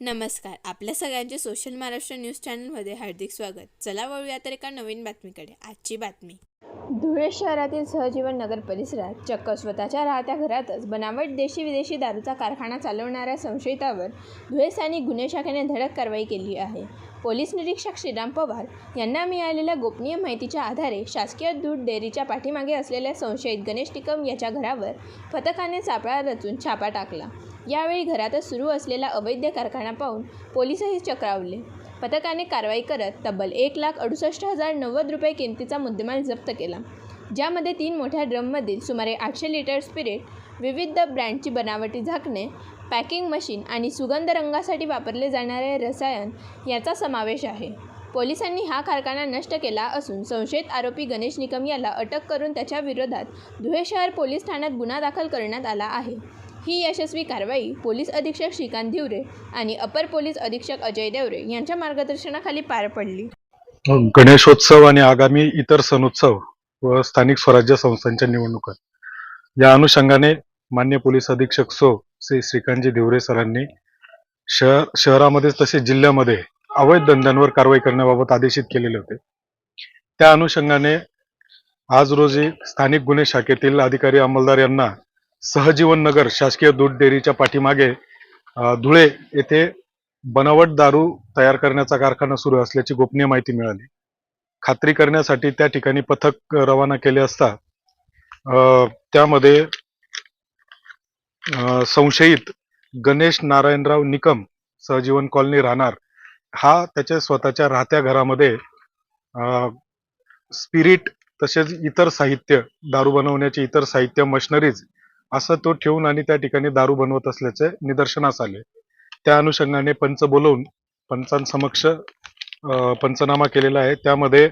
नमस्कार. आपल्या सगळ्यांचे सोशल महाराष्ट्र न्यूज चॅनलमध्ये हार्दिक स्वागत. चला वळूया तर एका नवीन बातमीकडे. आजची बातमी. धुळे शहरातील सहजीवन नगर परिसरात चक्क स्वतःच्या राहत्या घरातच बनावट देशी विदेशी दारूचा कारखाना चालवणाऱ्या संशयितावर धुळे स्थानिक गुन्हे शाखेने धडक कारवाई केली आहे. पोलीस निरीक्षक श्रीराम पवार यांना मिळालेल्या गोपनीय माहितीच्या आधारे शासकीय दूध डेअरीच्या पाठीमागे असलेल्या संशयित गणेश टिकम याच्या घरावर पथकाने सापळा रचून छापा टाकला. यावेळी घरातच सुरू असलेला अवैध कारखाना पाहून पोलिसही चक्रावले. पथकाने कारवाई करत तब्बल 1,68,090 रुपये किमतीचा मुद्देमाल जप्त केला, ज्यामध्ये 3 मोठ्या ड्रममधील सुमारे 800 लिटर स्पिरिट, विविध ब्रँडची बनावटी झाकणे, पॅकिंग मशीन आणि सुगंध रंगासाठी वापरले जाणारे रसायन याचा समावेश आहे. पोलिसांनी हा कारखाना नष्ट केला असून संशयित आरोपी गणेश निकम याला अटक करून त्याच्या विरोधात धुळे शहर पोलीस ठाण्यात गुन्हा दाखल करण्यात आला आहे. ही यशस्वी कारवाई पोलीस अधीक्षक श्रीकांत धिवरे आणि अपर पोलीस अधीक्षक अजय देवरे यांच्या मार्गदर्शनाखाली पार पडली. गणेशोत्सव आणि आगामी इतर सणोत्सव व स्थानिक स्वराज्य संस्थांच्या निवडणुका या अनुषंगाने मान्य पोलीस अधीक्षक श्री श्रीकांतजी धिवरे सरांनी शहरामध्ये तसेच जिल्ह्यामध्ये अवैध धंद्यांवर कारवाई करण्याबाबत आदेशित केलेले होते. त्या अनुषंगाने आज रोजी स्थानिक गुन्हे शाखेतील अधिकारी अंमलदार यांना सहजीवन नगर शासकीय दूध डेअरीच्या पाठीमागे धुळे येथे बनावट दारू तयार करण्याचा कारखाना सुरू असल्याची गोपनीय माहिती मिळाली. खात्री करण्यासाठी त्या ठिकाणी पथक रवाना केले असता त्यामध्ये संशयित गणेश नारायणराव निकम सहजीवन कॉलनी राहणार हा त्याच्या स्वतःच्या राहत्या घरामध्ये स्पिरिट तसेच इतर साहित्य, दारू बनवण्याचे इतर साहित्य, मशिनरीज असं तो ठेवून आणि त्या ठिकाणी दारू बनवत असल्याचे निदर्शनास आले. त्या अनुषंगाने पंच बोलवून पंचांसमक्ष पंचनामा केलेला आहे. त्यामध्ये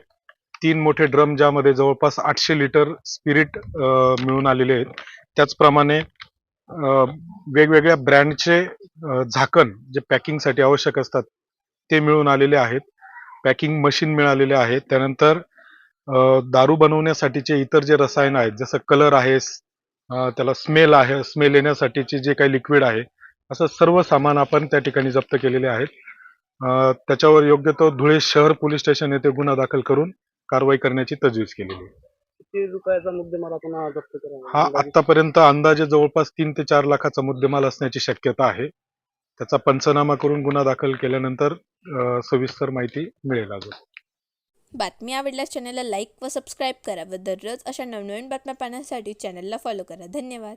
3 मोठे ड्रम ज्यामध्ये जवळपास 800 लिटर स्पिरिट मिळून आलेले आहेत. त्याचप्रमाणे वेगवेगळ्या ब्रँडचे झाकण जे पॅकिंगसाठी आवश्यक असतात ते मिळून आलेले आहेत. पॅकिंग मशीन मिळालेले आहेत. त्यानंतर दारू बनवण्यासाठीचे इतर जे रसायन आहेत, जसं कलर आहे, त्याला स्मेल येण्यासाठीचे जे काही लिक्विड आहे, असं सर्व सामान आपण त्या ठिकाणी जप्त केलेले आहेत. त्याच्यावर योग्य तो धुळे शहर पोलीस स्टेशन येथे गुन्हा दाखल करून कारवाई करण्याची तजवीज केलेली आहे. किती रुपयाचा मुद्देमाल आपण जप्त केला? हा आतापर्यंत अंदाजे जवळपास 3 ते 4 लाखाचा मुद्देमाल असण्याची शक्यता आहे. त्याचा पंचनामा करून गुन्हा दाखल केल्यानंतर सविस्तर माहिती मिळेल. अजून बातमी आवडल्यास चॅनलला लाईक व सबस्क्राईब करा व दररोज अशा नवनवीन बातम्या पाहण्यासाठी चॅनलला फॉलो करा. धन्यवाद.